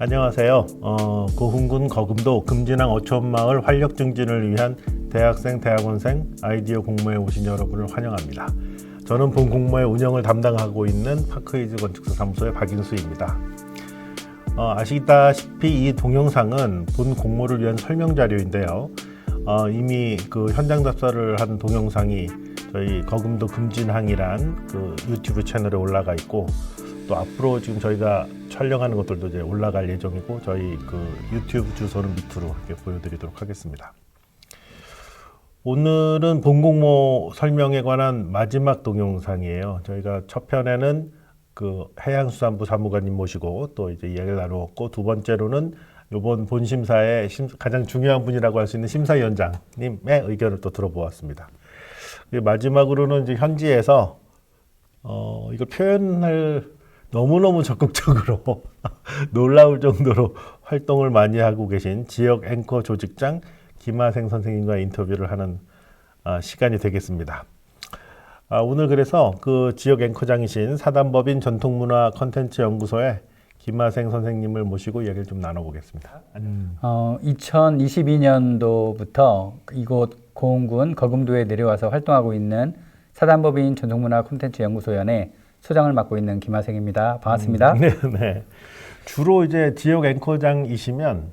안녕하세요. 고흥군 거금도 금진항 어촌마을 활력 증진을 위한 대학생, 대학원생 아이디어 공모에 오신 여러분을 환영합니다. 저는 본 공모의 운영을 담당하고 있는 파크이즈 건축사 사무소의 박인수입니다. 아시다시피 이 동영상은 본 공모를 위한 설명 자료인데요. 이미 그 현장 답사를 한 동영상이 저희 거금도 금진항이란 그 유튜브 채널에 올라가 있고, 또 앞으로 지금 저희가 촬영하는 것들도 이제 올라갈 예정이고, 저희 그 유튜브 주소는 밑으로 이렇게 보여드리도록 하겠습니다. 오늘은 본공모 설명에 관한 마지막 동영상이에요. 저희가 첫 편에는 그 해양수산부 사무관님 모시고 또 이제 이야기를 나누었고, 두 번째로는 이번 본심사의 가장 중요한 분이라고 할 수 있는 심사위원장님의 의견을 또 들어보았습니다. 마지막으로는 이제 현지에서 이걸 표현할 너무너무 적극적으로 놀라울 정도로 활동을 많이 하고 계신 지역 앵커 조직장 김하생 선생님과 인터뷰를 하는 시간이 되겠습니다. 오늘 그래서 그 지역 앵커장이신 사단법인 전통문화 컨텐츠 연구소의 김하생 선생님을 모시고 이야기를 좀 나눠보겠습니다. 2022년도부터 이곳 고흥군 거금도에 내려와서 활동하고 있는 사단법인 전통문화 콘텐츠 연구소연의 소장을 맡고 있는 김하생입니다. 반갑습니다. 네. 주로 이제 지역 앵커장이시면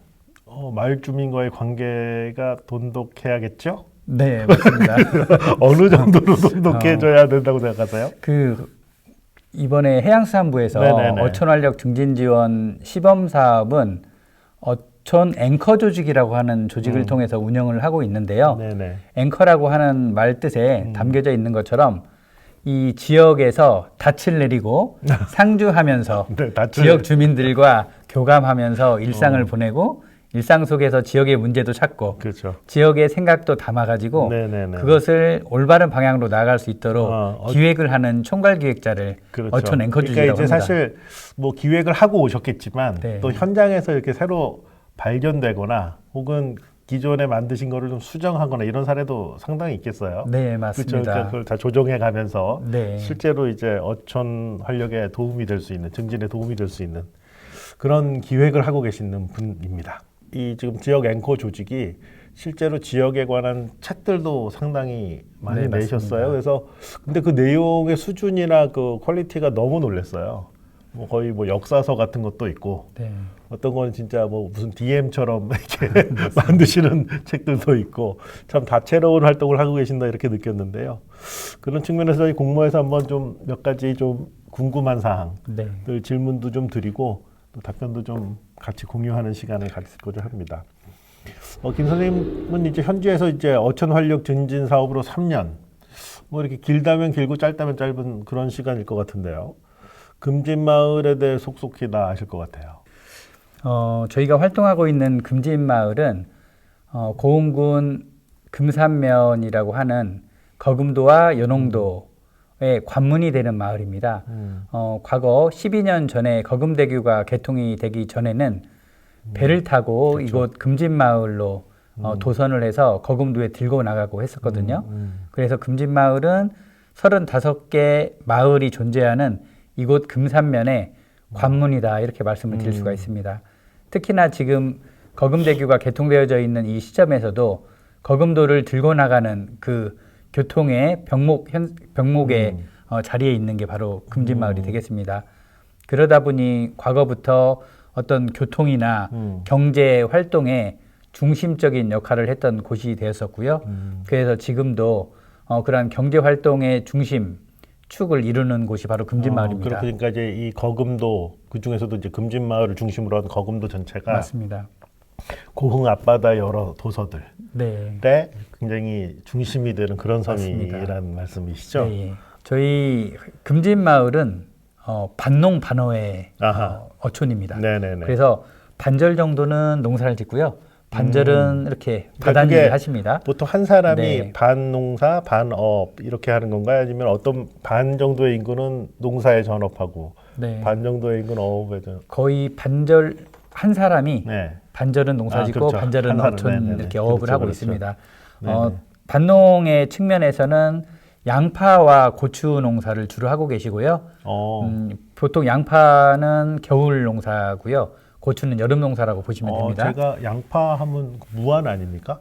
마을 주민과의 관계가 돈독해야겠죠? 네, 맞습니다. 어느 정도로 돈독해져야 된다고 생각하세요? 이번에 해양수산부에서 어촌활력 증진 지원 시범 사업은 어촌 앵커 조직이라고 하는 조직을 통해서 운영을 하고 있는데요. 앵커라고 하는 말 뜻에 담겨져 있는 것처럼 이 지역에서 닻을 내리고 상주하면서 지역 주민들과 교감하면서 일상을 보내고, 일상 속에서 지역의 문제도 찾고, 그렇죠. 지역의 생각도 담아가지고 그것을 올바른 방향으로 나아갈 수 있도록 기획을 하는 총괄 기획자를 그렇죠. 어촌 앵커 주직이라고 그러니까 이제 합니다. 사실 뭐 기획을 하고 오셨겠지만 또 현장에서 이렇게 새로 발견되거나 혹은 기존에 만드신 거를 좀 수정하거나 이런 사례도 상당히 있겠어요. 네, 맞습니다. 그렇죠. 그러니까 그걸 다 조정해 가면서 실제로 이제 어촌 활력에 도움이 될 수 있는, 증진에 도움이 될 수 있는 그런 기획을 하고 계시는 분입니다. 이 지금 지역 앵커 조직이 실제로 지역에 관한 책들도 상당히 많이 내셨어요. 그래서 근데 그 내용의 수준이나 그 퀄리티가 너무 놀랐어요. 뭐 거의 뭐 역사서 같은 것도 있고, 어떤 건 진짜 뭐 무슨 DM처럼 이렇게 만드시는 책들도 있고, 참 다채로운 활동을 하고 계신다 이렇게 느꼈는데요. 그런 측면에서 저희 공모에서 한번 좀 몇 가지 좀 궁금한 사항들 질문도 좀 드리고 또 답변도 좀 같이 공유하는 시간을 가지고자 합니다. 김 선생님은 이제 현지에서 이제 어촌 활력 증진 사업으로 3년, 뭐 이렇게 길다면 길고 짧다면 짧은 그런 시간일 것 같은데요. 금진마을에 대해 속속히 다 아실 것 같아요. 저희가 활동하고 있는 금진마을은 고흥군 금산면이라고 하는 거금도와 연홍도의 관문이 되는 마을입니다. 과거 12년 전에 거금대교가 개통이 되기 전에는 배를 타고 이곳 금진마을로 도선을 해서 거금도에 들고 나가고 했었거든요. 그래서 금진마을은 35개 마을이 존재하는 이곳 금산면의 관문이다, 이렇게 말씀을 드릴 수가 있습니다. 특히나 지금 거금대교가 개통되어져 있는 이 시점에서도 거금도를 들고 나가는 그 교통의 병목의 자리에 있는 게 바로 금진마을이 되겠습니다. 그러다 보니 과거부터 어떤 교통이나 경제 활동의 중심적인 역할을 했던 곳이 되었었고요. 그래서 지금도 그러한 경제 활동의 중심 축을 이루는 곳이 바로 금진마을입니다. 그러니까 이제 이 거금도, 그 중에서도 이제 금진마을을 중심으로 한 거금도 전체가 맞습니다. 고흥 앞바다 여러 도서들에 굉장히 중심이 되는 그런 섬이라는 말씀이시죠? 네. 저희 금진마을은 반농 반어의 어촌입니다. 그래서 반절 정도는 농사를 짓고요. 반절은 이렇게 바닷일을 하십니다. 보통 한 사람이 반 농사, 반 업 이렇게 하는 건가요? 아니면 어떤 반 정도의 인구는 농사에 전업하고 반 정도의 인구는 어업에 전업? 거의 반절 한 사람이 반절은 농사 짓고 반절은 어촌 이렇게 어업을 하고 있습니다. 반농의 측면에서는 양파와 고추 농사를 주로 하고 계시고요. 보통 양파는 겨울 농사고요. 고추는 여름 농사라고 보시면 됩니다. 제가 양파 하면 무안 아닙니까?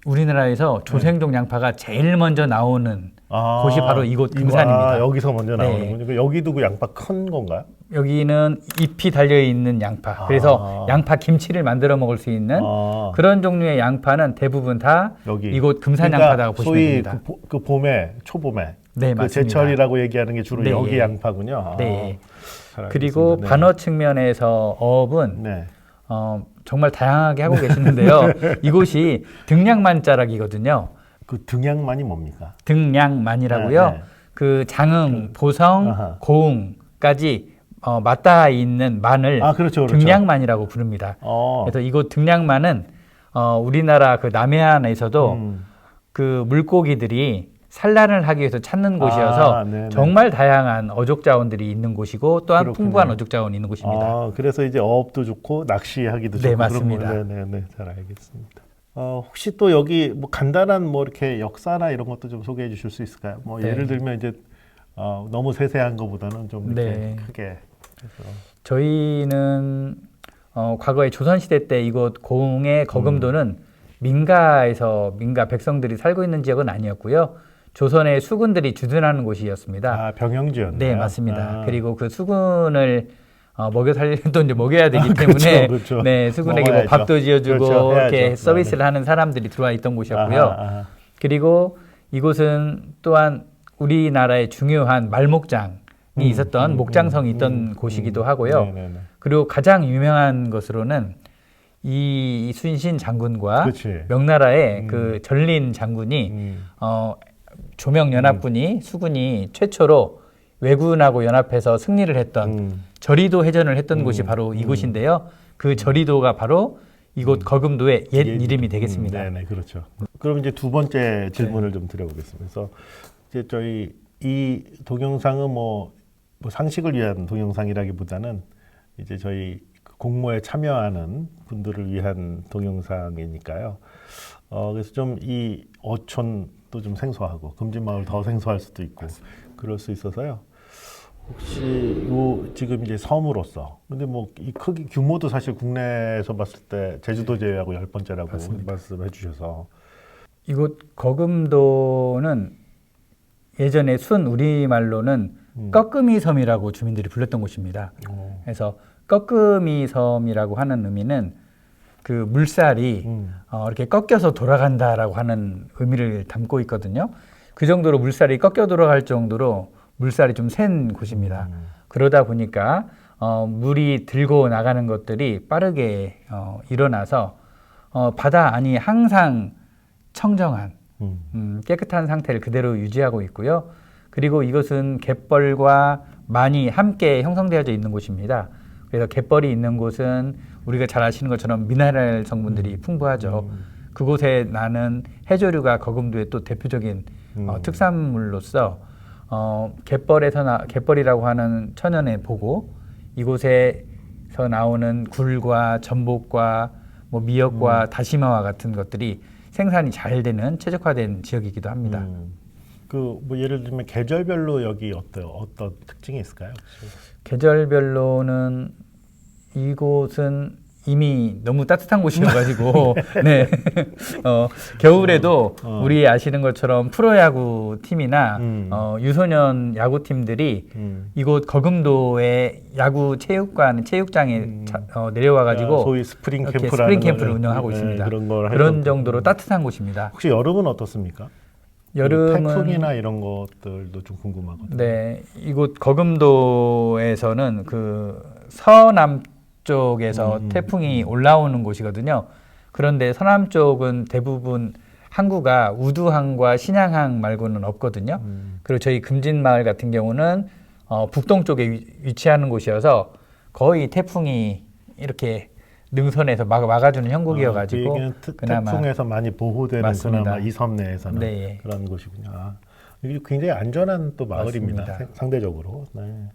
우리나라에서 조생종 양파가 제일 먼저 나오는 곳이 바로 이곳 금산입니다. 여기서 먼저 나오는군요. 네. 여기도 그 양파 큰 건가요? 여기는 잎이 달려 있는 양파. 그래서 양파 김치를 만들어 먹을 수 있는 그런 종류의 양파는 대부분 다 여기. 이곳 금산 그러니까 양파라고 보시면 됩니다. 소위 그 봄에 초봄에 네, 그 맞습니다. 제철이라고 얘기하는 게 주로 네. 여기 양파군요. 네. 그리고 네. 반어 측면에서 어업은 네. 정말 다양하게 하고 계시는데요. 이곳이 등량만자락이거든요. 그 등량만이 뭡니까? 등량만이라고요. 네. 그 장흥, 보성, 고흥까지 맞닿아 있는 만을 그렇죠. 등량만이라고 부릅니다. 그래서 이곳 등량만은 우리나라 그 남해안에서도 그 물고기들이 산란을 하기 위해서 찾는 곳이어서 정말 다양한 어족 자원들이 있는 곳이고 또한 그렇군요. 풍부한 어족 자원이 있는 곳입니다. 그래서 이제 어업도 좋고 낚시하기도 네, 좋고 맞습니다. 네, 잘 알겠습니다. 혹시 또 여기 뭐 간단한 뭐 이렇게 역사나 이런 것도 좀 소개해 주실 수 있을까요? 뭐 네. 예를 들면 이제 너무 세세한 것보다는 좀 이렇게 크게. 해서. 저희는 과거에 조선시대 때 이곳 고흥의 거금도는 민가 백성들이 살고 있는 지역은 아니었고요. 조선의 수군들이 주둔하는 곳이었습니다. 병영지였나요? 네, 맞습니다. 그리고 그 수군을 먹여 살리도 이제 먹여야 되기 때문에 그렇죠. 네, 수군에게 뭐 밥도 지어주고 그렇죠. 이렇게 서비스를 하는 사람들이 들어와 있던 곳이었고요. 그리고 이곳은 또한 우리나라의 중요한 말목장이 있었던 목장성이 있던 곳이기도 하고요. 그리고 가장 유명한 것으로는 이 순신 장군과 그치. 명나라의 그 전린 장군이 조명연합군이 수군이 최초로 왜군하고 연합해서 승리를 했던 저리도 해전을 했던 곳이 바로 이곳인데요. 그 저리도가 바로 이곳 거금도의 옛 이름이 되겠습니다. 네, 그렇죠. 그럼 이제 두 번째 질문을 좀 드려보겠습니다. 그래서 이제 저희 이 동영상은 뭐 상식을 위한 동영상이라기보다는 이제 저희 공모에 참여하는 분들을 위한 동영상이니까요. 그래서 좀 이 어촌도 좀 생소하고 금진마을 더 생소할 수도 있고 맞습니다. 그럴 수 있어서요. 혹시 지금 이제 섬으로서 근데 뭐 이 크기 규모도 사실 국내에서 봤을 때 제주도 제외하고 10번째라고 맞습니다. 말씀해 주셔서 이곳 거금도는 예전에 순 우리말로는 꺾음이 섬이라고 주민들이 불렀던 곳입니다. 그래서 꺾음이 섬이라고 하는 의미는 그 물살이 이렇게 꺾여서 돌아간다라고 하는 의미를 담고 있거든요. 그 정도로 물살이 꺾여 돌아갈 정도로 물살이 좀 센 곳입니다. 그러다 보니까 물이 들고 나가는 것들이 빠르게 일어나서 바다 안이 항상 청정한 깨끗한 상태를 그대로 유지하고 있고요. 그리고 이것은 갯벌과 만이 함께 형성되어져 있는 곳입니다. 그래서 갯벌이 있는 곳은 우리가 잘 아시는 것처럼 미네랄 성분들이 풍부하죠. 그곳에 나는 해조류가 거금도의 또 대표적인 특산물로서 갯벌이라고 하는 천연의 보고 이곳에서 나오는 굴과 전복과 뭐 미역과 다시마와 같은 것들이 생산이 잘 되는 최적화된 지역이기도 합니다. 그 뭐 예를 들면 계절별로 여기 어떤 특징이 있을까요? 계절별로는 이곳은 이미 너무 따뜻한 곳이어가지고 네. 겨울에도 우리 아시는 것처럼 프로야구 팀이나 유소년 야구팀들이 이곳 거금도의 야구 체육장에 내려와가지고 소위 스프링 캠프를 운영하고 있습니다. 그런 정도로 따뜻한 곳입니다. 혹시 여름은 어떻습니까? 여름은 태풍이나 이런 것들도 좀 궁금하거든요. 네, 이곳 거금도에서는 그 서남 쪽에서 태풍이 올라오는 곳이거든요. 그런데 서남 쪽은 대부분 항구가 우두항과 신양항 말고는 없거든요. 그리고 저희 금진마을 같은 경우는 북동쪽에 위치하는 곳이어서 거의 태풍이 이렇게 능선에서 막아주는 형국이어가지고 그나마 태풍에서 많이 보호되는 맞습니다. 그나마 이 섬 내에서는 네. 그런 곳이군요. 이게 굉장히 안전한 또 마을입니다. 맞습니다. 상대적으로. 네.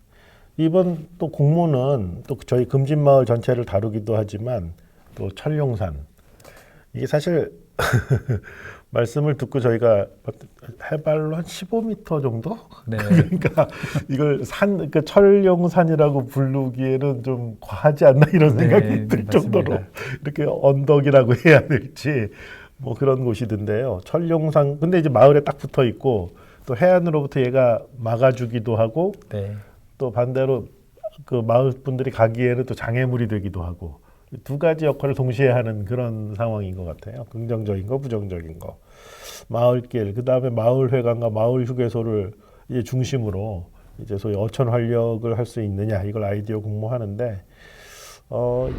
이번 또 공모는 또 저희 금진마을 전체를 다루기도 하지만 또 철룡산 이게 사실 말씀을 듣고 저희가 해발로 한 15m 정도? 네. 그러니까 이걸 그러니까 철룡산이라고 부르기에는 좀 과하지 않나 이런 생각이 들 정도로 이렇게 언덕이라고 해야 될지 뭐 그런 곳이던데요. 철룡산 근데 이제 마을에 딱 붙어 있고 또 해안으로부터 얘가 막아주기도 하고 네. 또 반대로 그 마을 분들이 가기에는 또 장애물이 되기도 하고 두 가지 역할을 동시에 하는 그런 상황인 것 같아요. 긍정적인 거, 부정적인 거. 마을길, 그 다음에 마을회관과 마을휴게소를 이제 중심으로 이제 소위 어촌 활력을 할 수 있느냐 이걸 아이디어 공모하는데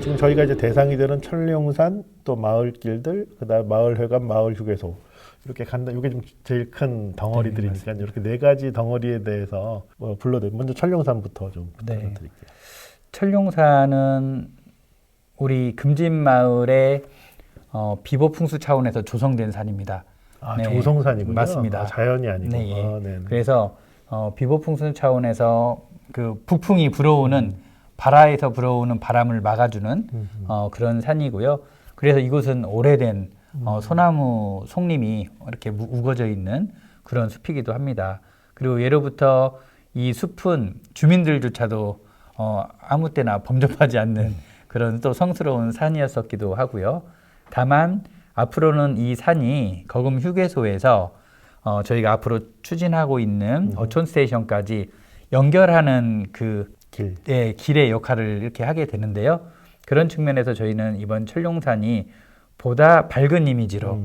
지금 저희가 이제 대상이 되는 철룡산 또 마을길들, 그다음 마을회관, 마을휴게소 이렇게 간다. 이게 좀 제일 큰 덩어리들이니까 이렇게 네 가지 덩어리에 대해서 불러드릴게요. 먼저 철룡산부터 좀 부탁드릴게요. 철룡산은 우리 금진마을의 비보풍수 차원에서 조성된 산입니다. 아, 네. 조성산이군요. 맞습니다. 아, 자연이 아니고. 네, 예. 아, 네. 그래서 비보풍수 차원에서 그 북풍이 불어오는 바라에서 불어오는 바람을 막아주는 그런 산이고요. 그래서 이곳은 오래된 소나무 송림이 이렇게 우거져 있는 그런 숲이기도 합니다. 그리고 예로부터 이 숲은 주민들조차도 아무 때나 범접하지 않는 그런 또 성스러운 산이었었기도 하고요. 다만 앞으로는 이 산이 거금 휴게소에서 저희가 앞으로 추진하고 있는 어촌 스테이션까지 연결하는 그 길의 역할을 이렇게 하게 되는데요. 그런 측면에서 저희는 이번 철룡산이 보다 밝은 이미지로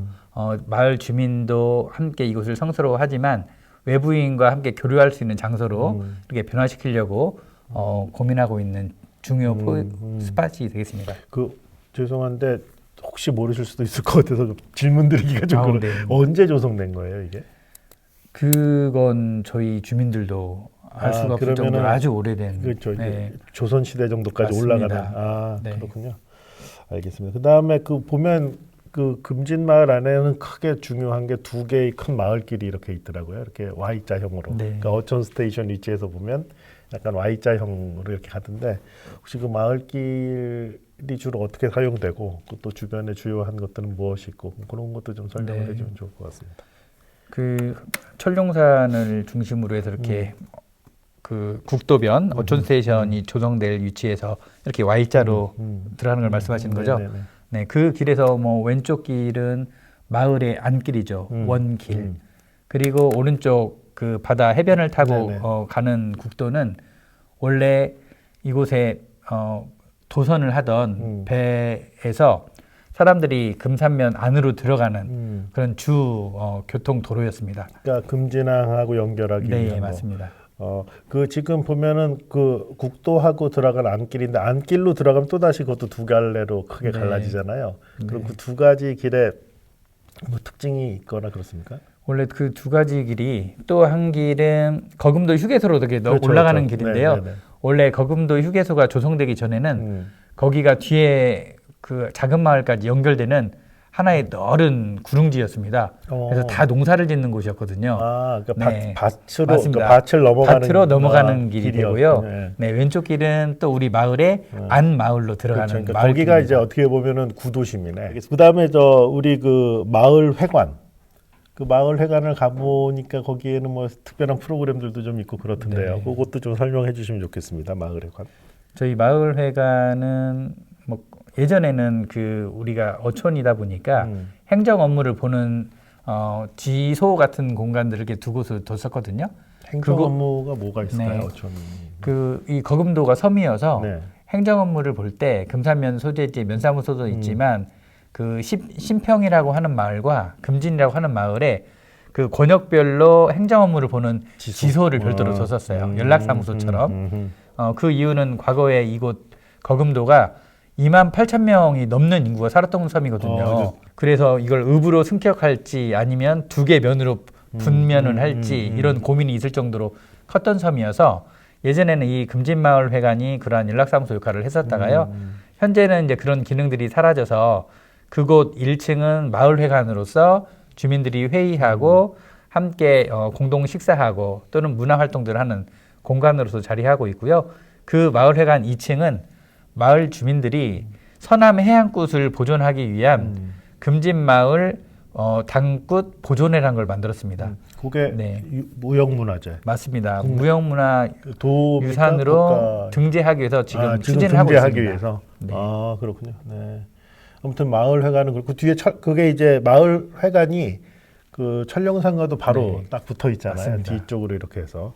마을 주민도 함께 이곳을 성스러워하지만 외부인과 함께 교류할 수 있는 장소로 이렇게 변화시키려고 고민하고 있는 중요 스팟이 되겠습니다. 죄송한데 혹시 모르실 수도 있을 것 같아서 좀 질문 드리기가 좀 네. 언제 조성된 거예요, 이게? 그건 저희 주민들도 알 수가 없을 정도로 아주 오래된. 그렇죠. 네. 조선 시대 정도까지 맞습니다. 올라가는. 네. 그렇군요. 알겠습니다. 그다음에 보면 그 금진마을 안에는 크게 중요한 게 두 개의 큰 마을길이 이렇게 있더라고요. 이렇게 Y자형으로. 네. 그러니까 어촌 스테이션 위치에서 보면 약간 Y자형으로 이렇게 가던데 혹시 그 마을길이 주로 어떻게 사용되고 또 주변에 주요한 것들은 무엇이 있고 그런 것도 좀 설명을 해주면 좋을 것 같습니다. 그 철룡산을 중심으로 해서 이렇게 그 국도변 어촌 스테이션이 조성될 위치에서 이렇게 Y자로 들어가는 걸 말씀하시는 거죠? 네, 그 길에서 뭐 왼쪽 길은 마을의 안길이죠. 원길. 그리고 오른쪽 그 바다 해변을 타고 가는 국도는 원래 이곳에 도선을 하던 배에서 사람들이 금산면 안으로 들어가는 그런 주 교통 도로였습니다. 그러니까 금진항하고 연결하기 위한 네, 맞습니다. 그 지금 보면은 그 국도하고 들어간 안길인데 안길로 들어가면 또 다시 그것도 두 갈래로 크게 갈라지잖아요. 그럼 그 두 가지 길에 뭐 특징이 있거나 그렇습니까? 원래 그 두 가지 길이 또 한 길은 거금도 휴게소로 이렇게 올라가는 길인데요. 네네네. 원래 거금도 휴게소가 조성되기 전에는 거기가 뒤에 그 작은 마을까지 연결되는 하나의 넓은 구릉지였습니다. 그래서 다 농사를 짓는 곳이었거든요. 아, 그러니까 네. 그러니까 밭으로 넘어가는 길이 되고요. 네, 왼쪽 길은 또 우리 마을의 안 마을로 들어가는 그러니까 마을 거기가 길입니다. 이제 어떻게 보면은 구도심이네. 그다음에 우리 그 마을 회관. 그 마을 회관을 가보니까 거기에는 뭐 특별한 프로그램들도 좀 있고 그렇던데요. 네. 그것도 좀 설명해 주시면 좋겠습니다. 마을 회관. 저희 마을 회관은 뭐 예전에는 그 우리가 어촌이다 보니까 행정 업무를 보는 지소 같은 공간들을 이렇게 두 곳을 뒀었거든요. 행정 업무가 뭐가 있을까요? 어촌. 이 거금도가 섬이어서 네. 행정 업무를 볼 때 금산면 소재지 면사무소도 있지만 그 신평이라고 하는 마을과 금진이라고 하는 마을에 그 권역별로 행정 업무를 보는 지소를 별도로 뒀었어요. 연락사무소처럼. 그 이유는 과거에 이곳 거금도가 28,000명이 넘는 인구가 살았던 섬이거든요. 그래서 이걸 읍으로 승격할지 아니면 두 개 면으로 분면을 할지 이런 고민이 있을 정도로 컸던 섬이어서 예전에는 이 금진마을 회관이 그러한 연락사무소 역할을 했었다가요. 현재는 이제 그런 기능들이 사라져서 그곳 1층은 마을회관으로서 주민들이 회의하고 함께 공동 식사하고 또는 문화활동들을 하는 공간으로서 자리하고 있고요. 그 마을회관 2층은 마을 주민들이 서남 해안굿을 보존하기 위한 금진마을 당굿 보존회라는 걸 만들었습니다. 그게 무형문화재. 맞습니다. 무형문화 도읍니까? 유산으로 등재하기 위해서 지금 추진을 하고 있습니다. 위해서. 네. 아, 그렇군요. 네. 아무튼 마을회관은 그렇고 뒤에 그게 이제 마을회관이 그 천령산과도 바로 딱 붙어 있잖아요. 맞습니다. 뒤쪽으로 이렇게 해서.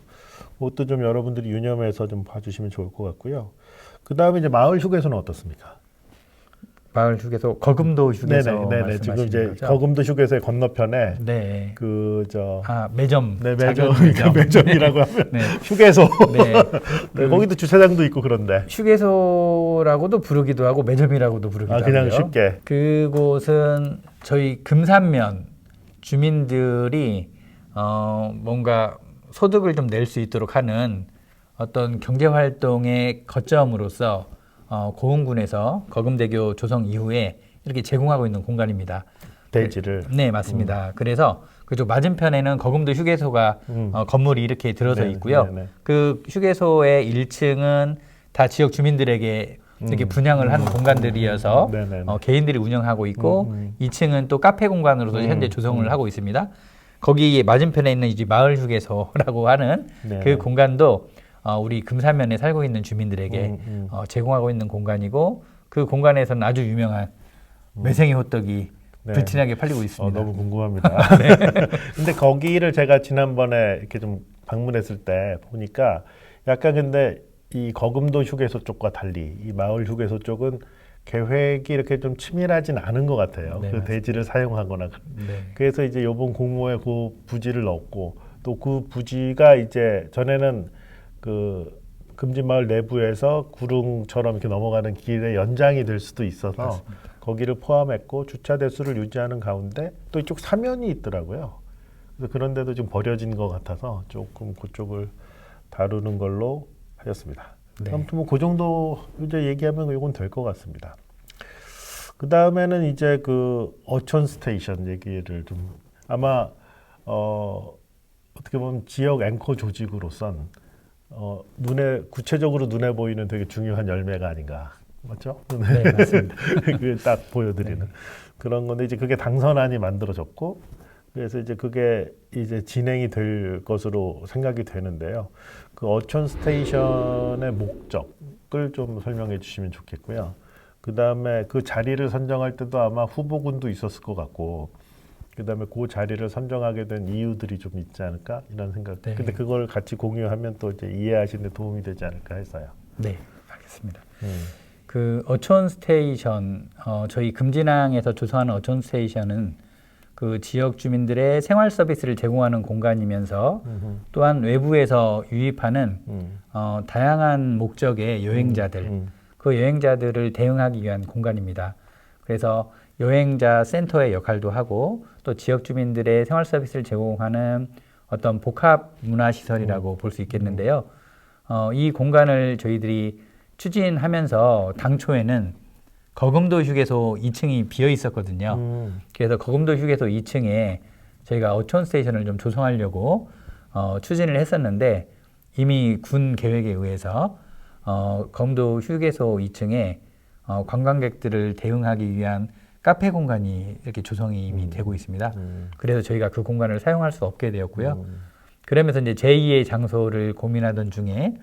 그것도 좀 여러분들이 유념해서 좀 봐주시면 좋을 것 같고요. 그 다음에 이제 마을 휴게소는 어떻습니까? 마을 휴게소, 거금도 휴게소 네네. 지금 이제 거죠? 거금도 휴게소의 건너편에 매점, 매점이라고 하면 휴게소. 거기도 주차장도 있고 그런데 휴게소라고도 부르기도 하고 매점이라고도 부르기도 하고요. 그냥 쉽게. 그곳은 저희 금산면 주민들이 뭔가 소득을 좀 낼 수 있도록 하는 어떤 경제 활동의 거점으로서 고흥군에서 거금대교 조성 이후에 이렇게 제공하고 있는 공간입니다. 대지를. 네, 맞습니다. 그래서 그쪽 맞은편에는 거금도 휴게소가 건물이 이렇게 들어서 있고요. 그 휴게소의 1층은 다 지역 주민들에게 이렇게 분양을 한 공간들이어서 개인들이 운영하고 있고 2층은 또 카페 공간으로도 현재 조성을 하고 있습니다. 거기 맞은편에 있는 이제 마을 휴게소라고 하는 그 공간도 우리 금산면에 살고 있는 주민들에게 제공하고 있는 공간이고 그 공간에서는 아주 유명한 매생이 호떡이 불티나게 팔리고 있습니다. 너무 궁금합니다. 근데 거기를 제가 지난번에 이렇게 좀 방문했을 때 보니까 약간 근데 이 거금도 휴게소 쪽과 달리 이 마을 휴게소 쪽은 계획이 이렇게 좀 치밀하진 않은 것 같아요. 그 맞습니다. 대지를 사용하거나. 그래서 이제 이번 공모에 그 부지를 넣었고 또 그 부지가 이제 전에는 그 금진마을 내부에서 구릉처럼 이렇게 넘어가는 길의 연장이 될 수도 있어서 맞습니다. 거기를 포함했고 주차 대수를 유지하는 가운데 또 이쪽 사면이 있더라고요. 그래서 그런데도 좀 버려진 것 같아서 조금 그쪽을 다루는 걸로 하였습니다. 아무튼 뭐 그 정도 이제 얘기하면 이건 될 것 같습니다. 그 다음에는 이제 그 어촌 스테이션 얘기를 좀 아마 어떻게 보면 지역 앵커 조직으로선 구체적으로 눈에 보이는 되게 중요한 열매가 아닌가. 맞죠? 네, 맞습니다. 그게 딱 보여드리는 그런 건데 이제 그게 당선안이 만들어졌고 그래서 이제 그게 이제 진행이 될 것으로 생각이 되는데요. 그 어촌 스테이션의 목적을 좀 설명해 주시면 좋겠고요. 그 다음에 그 자리를 선정할 때도 아마 후보군도 있었을 것 같고 그 다음에 그 자리를 선정하게 된 이유들이 좀 있지 않을까 이런 생각. 근데 그걸 같이 공유하면 또 이제 이해하시는 데 도움이 되지 않을까 해서요. 네, 알겠습니다. 그 어촌 스테이션, 저희 금진항에서 조성하는 어촌 스테이션은 그 지역 주민들의 생활 서비스를 제공하는 공간이면서 또한 외부에서 유입하는 다양한 목적의 여행자들, 그 여행자들을 대응하기 위한 공간입니다. 그래서 여행자 센터의 역할도 하고 또 지역 주민들의 생활 서비스를 제공하는 어떤 복합 문화 시설이라고 볼 수 있겠는데요. 이 공간을 저희들이 추진하면서 당초에는 거금도 휴게소 2층이 비어 있었거든요. 그래서 거금도 휴게소 2층에 저희가 어촌 스테이션을 좀 조성하려고 추진을 했었는데 이미 군 계획에 의해서 거금도 휴게소 2층에 관광객들을 대응하기 위한 카페 공간이 이렇게 조성이 이미 되고 있습니다. 그래서 저희가 그 공간을 사용할 수 없게 되었고요. 그러면서 이제 제2의 장소를 고민하던 중에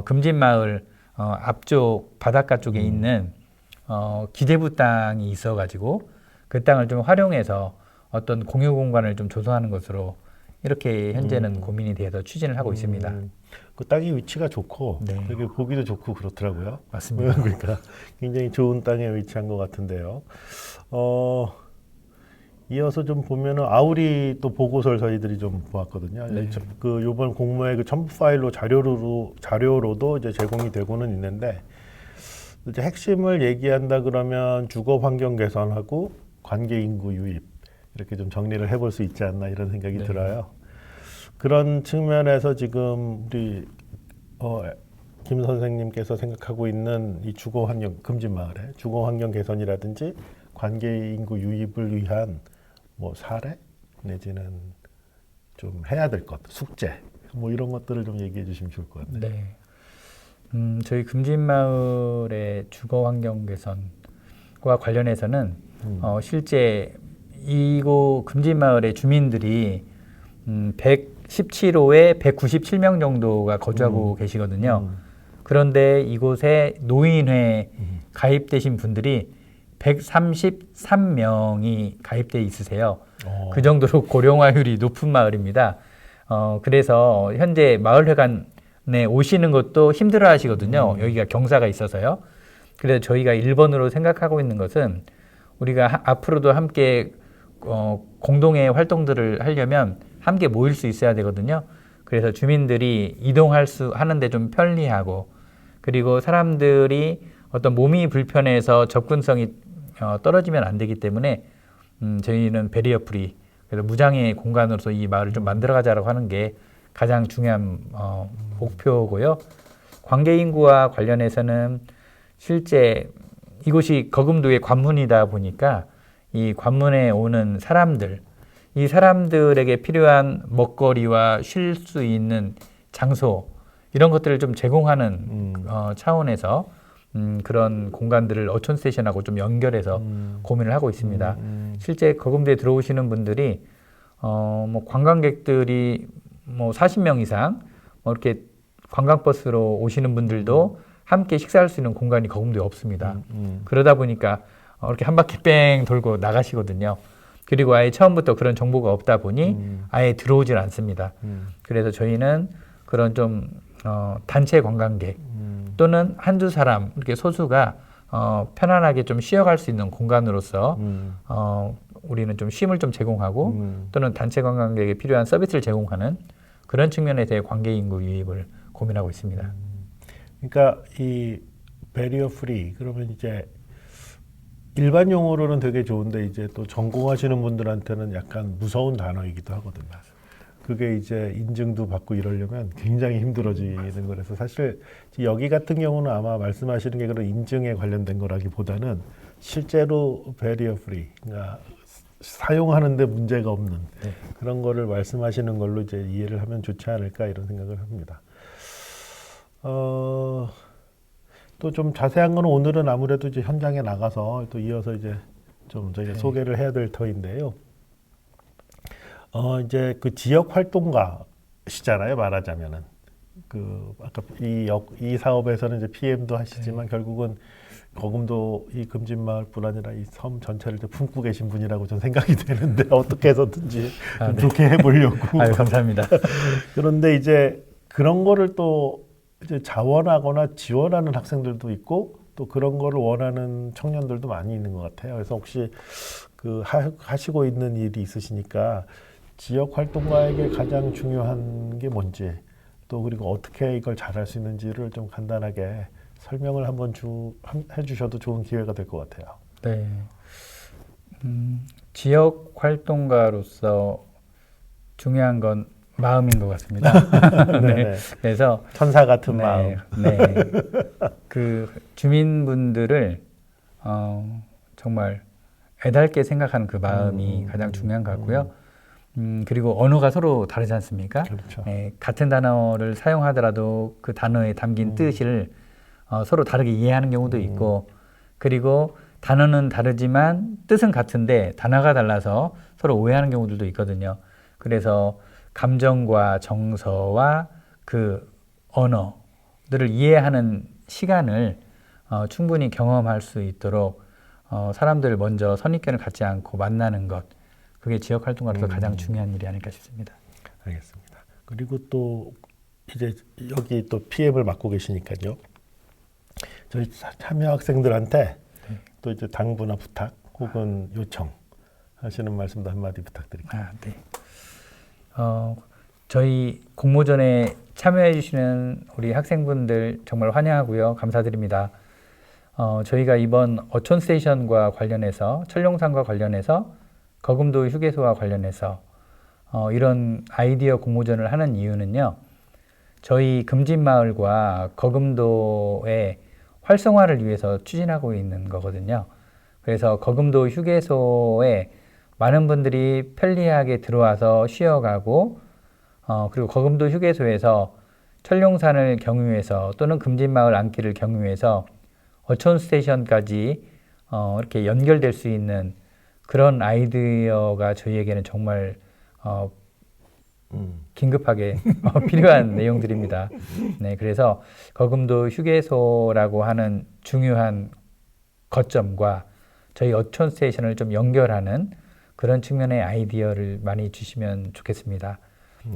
금진마을 앞쪽 바닷가 쪽에 있는 기대부 땅이 있어가지고 그 땅을 좀 활용해서 어떤 공유 공간을 좀 조성하는 것으로 이렇게 현재는 고민이 돼서 추진을 하고 있습니다. 그 땅이 위치가 좋고 되게 보기도 좋고 그렇더라고요. 맞습니다. 그러니까 굉장히 좋은 땅에 위치한 것 같은데요. 이어서 좀 보면은 아우리 또 보고서를 저희들이 좀 보았거든요. 그 요번 공모의 그 첨부 파일로 자료로도 이제 제공이 되고는 있는데 이제 핵심을 얘기한다 그러면 주거 환경 개선하고 관계 인구 유입 이렇게 좀 정리를 해볼 수 있지 않나 이런 생각이 들어요. 그런 측면에서 지금 우리 김 선생님께서 생각하고 있는 이 주거 환경 금진마을의 주거 환경 개선이라든지 관계 인구 유입을 위한 뭐 사례 내지는 좀 해야 될 것, 숙제 뭐 이런 것들을 좀 얘기해 주시면 좋을 것 같네요. 네. 저희 금진마을의 주거 환경 개선과 관련해서는 실제 이곳 금진마을의 주민들이 117호에 197명 정도가 거주하고 계시거든요. 그런데 이곳에 노인회 가입되신 분들이 133명이 가입돼 있으세요. 그 정도로 고령화율이 높은 마을입니다. 그래서 현재 마을회관에 오시는 것도 힘들어 하시거든요. 여기가 경사가 있어서요. 그래서 저희가 1번으로 생각하고 있는 것은 우리가 앞으로도 함께 공동의 활동들을 하려면 함께 모일 수 있어야 되거든요. 그래서 주민들이 하는데 좀 편리하고, 그리고 사람들이 어떤 몸이 불편해서 접근성이 떨어지면 안 되기 때문에 저희는 베리어 프리, 그래서 무장애 공간으로서 이 마을을 좀 만들어가자라고 하는 게 가장 중요한 목표고요. 관계 인구와 관련해서는 실제 이곳이 거금도의 관문이다 보니까 이 관문에 오는 사람들, 이 사람들에게 필요한 먹거리와 쉴 수 있는 장소, 이런 것들을 좀 제공하는 차원에서 그런 공간들을 어촌 스테이션하고 좀 연결해서 고민을 하고 있습니다. 실제 거금도에 들어오시는 분들이 뭐 관광객들이 뭐 40명 이상 이렇게 관광버스로 오시는 분들도 함께 식사할 수 있는 공간이 거금도에 없습니다. 그러다 보니까 이렇게 한 바퀴 뺑 돌고 나가시거든요. 그리고 아예 처음부터 그런 정보가 없다 보니 아예 들어오질 않습니다. 그래서 저희는 그런 좀 단체 관광객 또는 한두 사람 이렇게 소수가 편안하게 좀 쉬어갈 수 있는 공간으로서 우리는 좀 쉼을 좀 제공하고 또는 단체 관광객에 필요한 서비스를 제공하는 그런 측면에서의 관계 인구 유입을 고민하고 있습니다. 그러니까 이 베리어 프리, 그러면 이제 일반 용어로는 되게 좋은데 이제 또 전공하시는 분들한테는 약간 무서운 단어이기도 하거든요. 그게 이제 인증도 받고 이러려면 굉장히 힘들어지는 거라서 사실 여기 같은 경우는 아마 말씀하시는 게 그런 인증에 관련된 거라기보다는 실제로 베리어 프리, 그러니까 사용하는데 문제가 없는 그런 거를 말씀하시는 걸로 이제 이해를 하면 좋지 않을까 이런 생각을 합니다. 또 좀 자세한 거는 오늘은 아무래도 이제 현장에 나가서 또 이어서 이제 좀 저희가 소개를 해야 될 터인데요. 이제 그 지역 활동가시잖아요, 말하자면은. 그 아까 이 사업에서는 이제 PM도 하시지만 결국은 거금도 이 금진마을뿐 아니라 이 섬 전체를 이제 품고 계신 분이라고 저는 생각이 되는데 어떻게 해서든지 좀 좋게 해보려고. 아유, 감사합니다. 그런데 이제 그런 거를 또 이제 자원하거나 지원하는 학생들도 있고 또 그런 거를 원하는 청년들도 많이 있는 것 같아요. 그래서 혹시 그 하시고 있는 일이 있으시니까 지역 활동가에게 가장 중요한 게 뭔지 또 그리고 어떻게 이걸 잘할 수 있는지를 좀 간단하게 설명을 한번 해주셔도 좋은 기회가 될 것 같아요. 네. 지역 활동가로서 중요한 건 마음인 것 같습니다. 네. 그래서 천사 같은 마음. 네. 그 주민분들을 정말 애달게 생각하는 그 마음이 가장 중요한 것 같고요. 그리고 언어가 서로 다르지 않습니까? 그렇죠. 같은 단어를 사용하더라도 그 단어에 담긴 뜻을 서로 다르게 이해하는 경우도 있고, 그리고 단어는 다르지만 뜻은 같은데 단어가 달라서 서로 오해하는 경우들도 있거든요. 그래서 감정과 정서와 그 언어들을 이해하는 시간을 충분히 경험할 수 있도록 사람들을 먼저 선입견을 갖지 않고 만나는 것, 그게 지역 활동가로서 가장 중요한 일이 아닐까 싶습니다. 알겠습니다. 그리고 또 이제 여기 또 PM을 맡고 계시니까요. 저희 참여 학생들한테 또 이제 당부나 부탁 혹은 요청 하시는 말씀도 한마디 부탁드립니다. 네. 저희 공모전에 참여해 주시는 우리 학생분들 정말 환영하고요. 감사드립니다. 저희가 이번 어촌 스테이션과 관련해서, 철룡산과 관련해서, 거금도 휴게소와 관련해서 이런 아이디어 공모전을 하는 이유는요. 저희 금진마을과 거금도의 활성화를 위해서 추진하고 있는 거거든요. 그래서 거금도 휴게소에 많은 분들이 편리하게 들어와서 쉬어가고 그리고 거금도 휴게소에서 철룡산을 경유해서 또는 금진마을 안길을 경유해서 어촌 스테이션까지 이렇게 연결될 수 있는 그런 아이디어가 저희에게는 정말 긴급하게 필요한 내용들입니다. 네, 그래서 거금도 휴게소라고 하는 중요한 거점과 저희 어촌 스테이션을 좀 연결하는 그런 측면의 아이디어를 많이 주시면 좋겠습니다.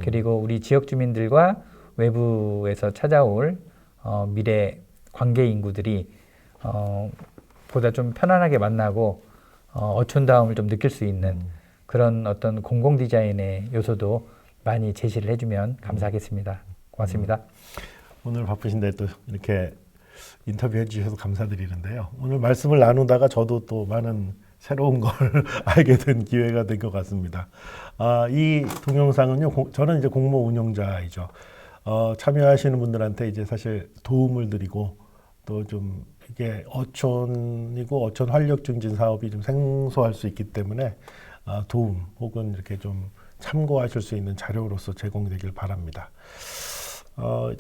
그리고 우리 지역 주민들과 외부에서 찾아올 미래 관계 인구들이 보다 좀 편안하게 만나고 어촌다움을 좀 느낄 수 있는 그런 어떤 공공 디자인의 요소도 많이 제시를 해주면 감사하겠습니다. 고맙습니다. 오늘 바쁘신데 또 이렇게 인터뷰해 주셔서 감사드리는데요. 오늘 말씀을 나누다가 저도 또 많은 새로운 걸 알게 된 기회가 된 것 같습니다. 이 동영상은요, 저는 이제 공모 운영자이죠. 참여하시는 분들한테 이제 사실 도움을 드리고 또 좀 이게 어촌이고 어촌 활력 증진 사업이 좀 생소할 수 있기 때문에 도움 혹은 이렇게 좀 참고하실 수 있는 자료로서 제공되길 바랍니다.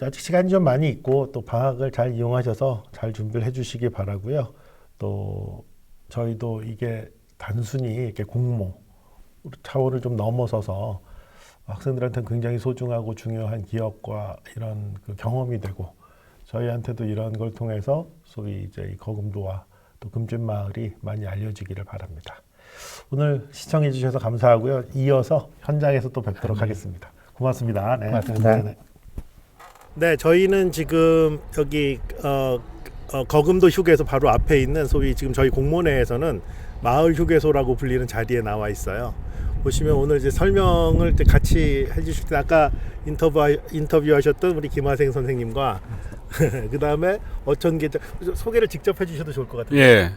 아직 시간이 좀 많이 있고 또 방학을 잘 이용하셔서 잘 준비를 해주시기 바라고요. 또 저희도 이게 단순히 이렇게 공모 차원을 좀 넘어서서 학생들한테는 굉장히 소중하고 중요한 기억과 이런 그 경험이 되고 저희한테도 이런 걸 통해서 소위 이제 이 거금도와 또 금진마을이 많이 알려지기를 바랍니다. 오늘 시청해 주셔서 감사하고요. 이어서 현장에서 또 뵙도록 하겠습니다. 고맙습니다. 네. 고맙습니다. 네, 저희는 지금 여기 거금도 휴게소 바로 앞에 있는 소위 지금 저희 공모내에서는 마을 휴게소라고 불리는 자리에 나와 있어요. 보시면 오늘 이제 설명을 같이 해주실 때 아까 인터뷰하셨던 우리 김하생 선생님과 그 다음에 어촌계장 소개를 직접 해주셔도 좋을 것 같아요. 예,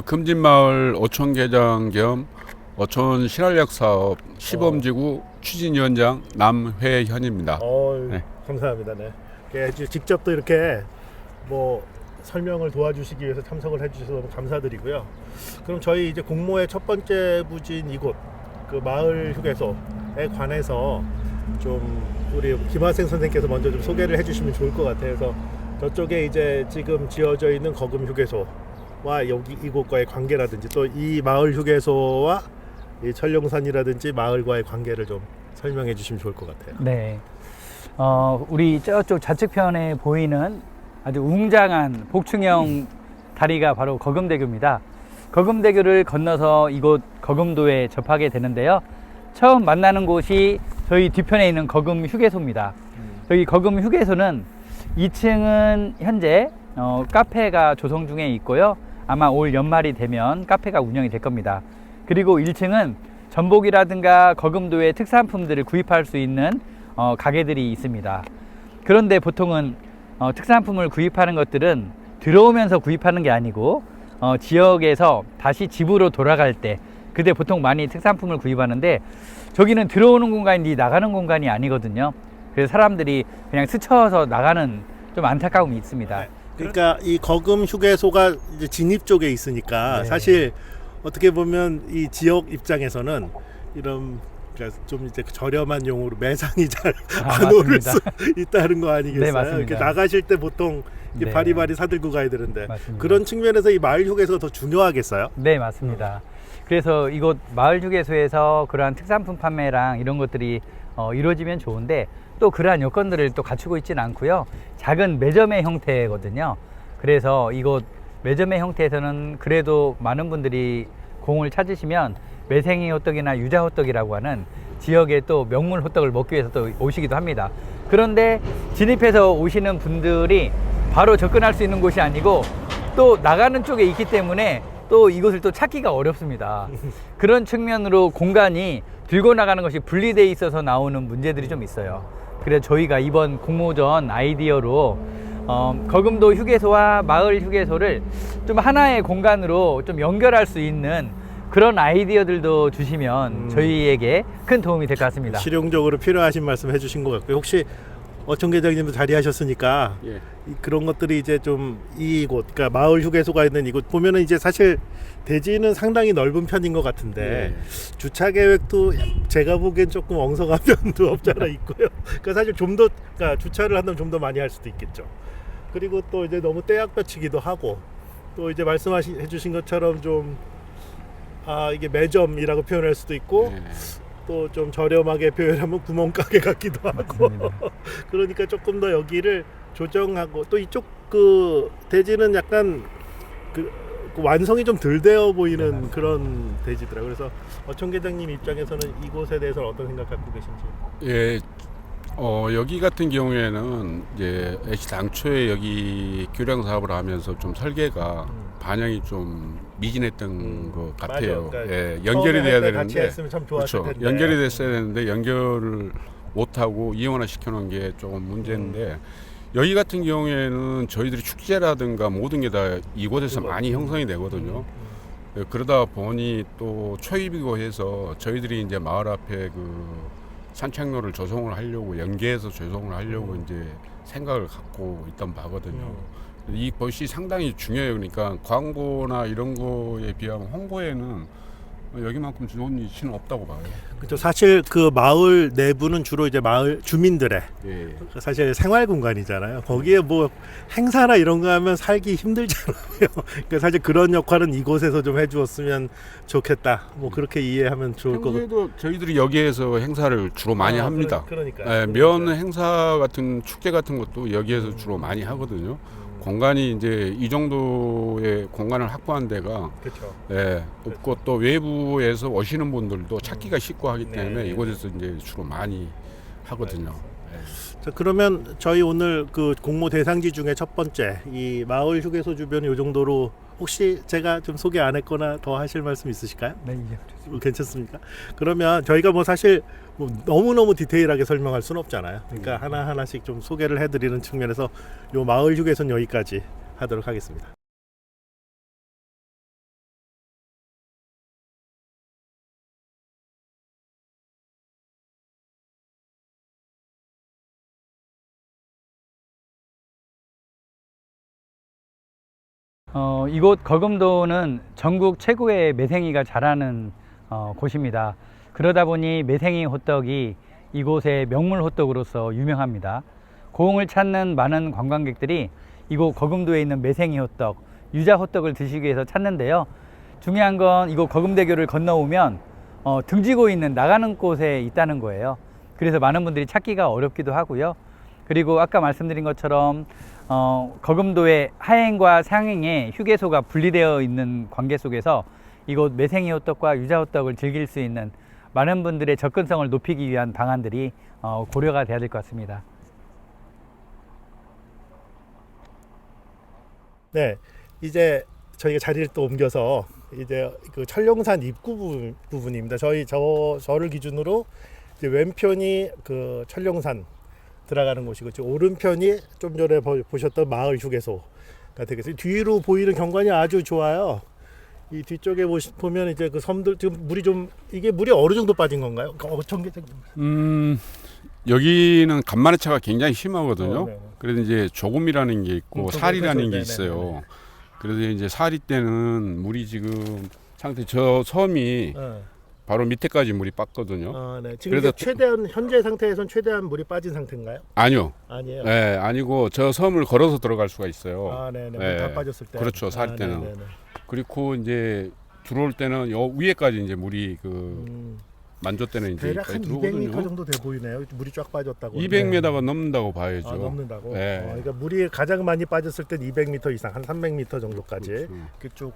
금진마을 어촌계장 겸 어촌 신활력 사업 시범지구 추진위원장 남회현입니다. 네. 감사합니다. 네. 직접 또 이렇게 뭐 설명을 도와주시기 위해서 참석을 해주셔서 너무 감사드리고요. 그럼 저희 이제 공모의 첫 번째 부지인 이곳 그 마을 휴게소에 관해서 좀 우리 김하생 선생님께서 먼저 좀 소개를 해주시면 좋을 것 같아요. 그래서 저쪽에 이제 지금 지어져 있는 거금 휴게소와 여기 이곳과의 관계라든지 또 이 마을 휴게소와 이 천룡산이라든지 마을과의 관계를 좀 설명해 주시면 좋을 것 같아요. 네. 우리 저쪽 좌측편에 보이는 아주 웅장한 복층형 다리가 바로 거금대교입니다. 거금대교를 건너서 이곳 거금도에 접하게 되는데요. 처음 만나는 곳이 저희 뒤편에 있는 거금 휴게소입니다. 여기 거금 휴게소는 2층은 현재 카페가 조성 중에 있고요. 아마 올 연말이 되면 카페가 운영이 될 겁니다. 그리고 1층은 전복이라든가 거금도의 특산품들을 구입할 수 있는 가게들이 있습니다. 그런데 보통은 특산품을 구입하는 것들은 들어오면서 구입하는 게 아니고 지역에서 다시 집으로 돌아갈 때 그때 보통 많이 특산품을 구입하는데 저기는 들어오는 공간인지 나가는 공간이 아니거든요. 그래서 사람들이 그냥 스쳐서 나가는 좀 안타까움이 있습니다. 그러니까 이 거금 휴게소가 이제 진입 쪽에 있으니까 사실 어떻게 보면 이 지역 입장에서는 이런 그러니까 좀 이제 저렴한 용어로 매상이 잘 안 오를 수 있다는 거 아니겠어요? 네, 맞습니다. 이렇게 나가실 때 보통 바리바리 사들고 가야 되는데 맞습니다. 그런 측면에서 이 마을 휴게소가 더 중요하겠어요? 네, 맞습니다. 그래서 이곳 마을 휴게소에서 그러한 특산품 판매랑 이런 것들이 이루어지면 좋은데 또 그러한 여건들을 또 갖추고 있지는 않고요. 작은 매점의 형태거든요. 그래서 이곳 매점의 형태에서는 그래도 많은 분들이 공을 찾으시면 매생이 호떡이나 유자 호떡이라고 하는 지역의 또 명물 호떡을 먹기 위해서 또 오시기도 합니다. 그런데 진입해서 오시는 분들이 바로 접근할 수 있는 곳이 아니고 또 나가는 쪽에 있기 때문에 또 이곳을 또 찾기가 어렵습니다. 그런 측면으로 공간이 들고 나가는 것이 분리되어 있어서 나오는 문제들이 좀 있어요. 그래서 저희가 이번 공모전 아이디어로 거금도 휴게소와 마을 휴게소를 좀 하나의 공간으로 좀 연결할 수 있는 그런 아이디어들도 주시면 저희에게 큰 도움이 될 것 같습니다. 실용적으로 필요하신 말씀 해주신 것 같고요. 혹시 어촌계장님도 자리하셨으니까 그런 것들이 이제 좀 이곳, 그러니까 마을 휴게소가 있는 이곳 보면은 이제 사실 대지는 상당히 넓은 편인 것 같은데 주차 계획도 제가 보기엔 조금 엉성한 면도 없잖아 있고요. 그러니까 사실 좀 더 그러니까 주차를 한다면 좀 더 많이 할 수도 있겠죠. 그리고 또 이제 너무 떼약볕이기도 하고 또 이제 말씀해 주신 것처럼 좀 이게 매점이라고 표현할 수도 있고 네. 또 좀 저렴하게 표현하면 구멍가게 같기도 하고 그러니까 조금 더 여기를 조정하고 또 이쪽 그 대지는 약간 그 완성이 좀 덜 되어 보이는 그런 대지더라고요. 그래서 어촌 계장님 입장에서는 이곳에 대해서 어떤 생각 갖고 계신지. 예, 여기 같은 경우에는 이제 당초에 여기 교량 사업을 하면서 좀 설계가 반영이 좀 미진했던 것 같아요. 맞아요. 그러니까 예, 연결이 돼야 같이 되는데, 했으면 참 좋았을 그렇죠. 텐데. 연결이 됐어야 되는데 연결을 못하고 이원화 시켜놓은 게 조금 문제인데 여기 같은 경우에는 저희들이 축제라든가 모든 게 다 이곳에서 많이 형성이 되거든요. 그러다 보니 또 초입이고 해서 저희들이 이제 마을 앞에 그 산책로를 조성을 하려고 연계해서 조성을 하려고 이제 생각을 갖고 있던 바거든요. 이 것이 상당히 중요해요. 그러니까 광고나 이런 거에 비하면 홍보에는 여기만큼 좋은 위치는 없다고 봐요. 그렇죠. 사실 그 마을 내부는 주로 이제 마을 주민들의 예. 사실 생활 공간이잖아요. 거기에 뭐 행사나 이런 거 하면 살기 힘들잖아요. 그러니까 사실 그런 역할은 이곳에서 좀 해주었으면 좋겠다. 뭐 그렇게 이해하면 좋을 것 같아요. 평소에도 저희들이 여기에서 행사를 주로 많이 합니다. 그러니까. 예, 면 행사 같은 축제 같은 것도 여기에서 주로 많이 하거든요. 공간이 이제 이 정도의 공간을 확보한 데가 그렇죠. 예, 없고 또 외부에서 오시는 분들도 찾기가 쉽고 하기 때문에 네. 이곳에서 이제 주로 많이 하거든요. 자, 그러면 저희 오늘 그 공모 대상지 중에 첫 번째 이 마을 휴게소 주변 이 정도로 혹시 제가 좀 소개 안 했거나 더 하실 말씀 있으실까요? 네, 이제 괜찮습니까? 그러면 저희가 뭐 사실 뭐 너무너무 디테일하게 설명할 수는 없잖아요. 그러니까 하나하나씩 좀 소개를 해드리는 측면에서 요 마을 휴게소는 여기까지 하도록 하겠습니다. 이곳 거금도는 전국 최고의 매생이가 자라는 곳입니다. 그러다 보니 매생이 호떡이 이곳의 명물 호떡으로서 유명합니다. 고흥을 찾는 많은 관광객들이 이곳 거금도에 있는 매생이 호떡, 유자 호떡을 드시기 위해서 찾는데요. 중요한 건 이곳 거금대교를 건너오면 등지고 있는 나가는 곳에 있다는 거예요. 그래서 많은 분들이 찾기가 어렵기도 하고요. 그리고 아까 말씀드린 것처럼 거금도의 하행과 상행에 휴게소가 분리되어 있는 관계 속에서 이곳 매생이 호떡과 유자 호떡을 즐길 수 있는 많은 분들의 접근성을 높이기 위한 방안들이 고려가 돼야 될 것 같습니다. 네, 이제 저희가 자리를 또 옮겨서 이제 그 철룡산 입구 부분입니다. 저를 기준으로 이제 왼편이 그 철룡산 들어가는 곳이고 오른편이 좀 전에 보셨던 마을 휴게소가 되겠어요. 뒤로 보이는 경관이 아주 좋아요. 이 뒤쪽에 보면 이제 그 섬들 지금 이게 물이 어느 정도 빠진 건가요? 어촌 계장님. 여기는 간만의 차가 굉장히 심하거든요. 네네. 그래서 이제 조금이라는 게 있고 살이라는 게 네네네. 있어요. 그래서 이제 살이 때는 물이 지금 상태 저 섬이 바로 밑에까지 물이 빠거든요. 네. 지금 이제 최대한 현재 상태에선 최대한 물이 빠진 상태인가요? 아니요. 아니에요. 네, 아니고 저 섬을 걸어서 들어갈 수가 있어요. 네네. 네. 다 빠졌을 때. 그렇죠. 살 때는. 네네네. 그리고 이제 들어올 때는 여 위에까지 이제 물이 그 만조 때는 이제 대략 한 들어오거든요. 200m 정도 돼 보이네요. 물이 쫙 빠졌다고. 200m가 넘는다고 봐야죠. 넘는다고. 네. 그러니까 물이 가장 많이 빠졌을 땐 200m 이상, 한 300m 정도까지 그렇죠. 그쪽